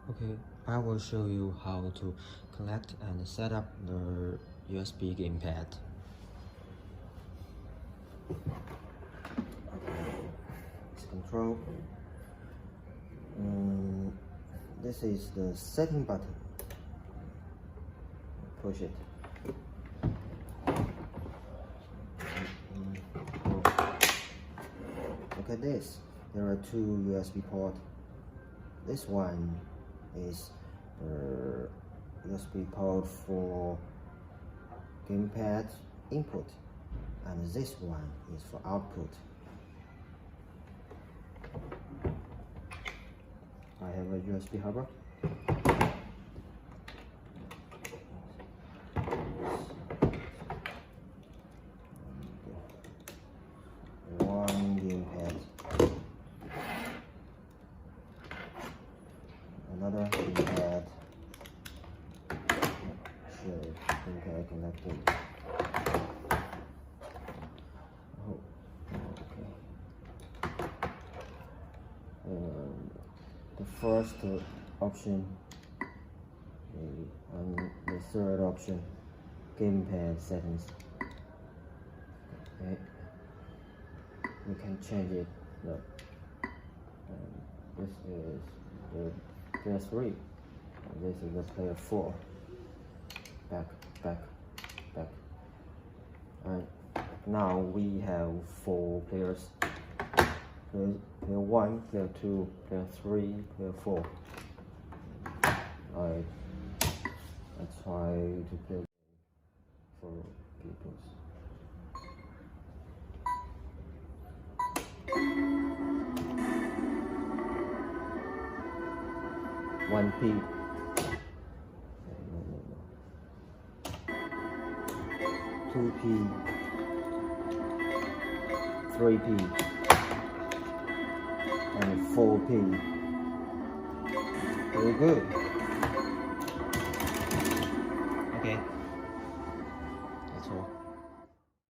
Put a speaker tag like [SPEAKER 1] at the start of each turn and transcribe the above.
[SPEAKER 1] Okay, I will show you how to connect and set up the USB gamepad. It's control. This is the setting button. Push it. Look at this. There are two USB ports. This one is the USB port for gamepad input, and this one is for output. I have a USB hub. One gamepad. Another gamepad. Sure, gamepad connected. Oh, okay. The first option and the third option, gamepad settings. Okay. You can change it. Look. This is the player 3. And this is the player 4. Back. And now we have 4 players. Player 1, player 2, player 3, player 4. I try to play for people. 1P. 2P. 3P. And 4P. Very good.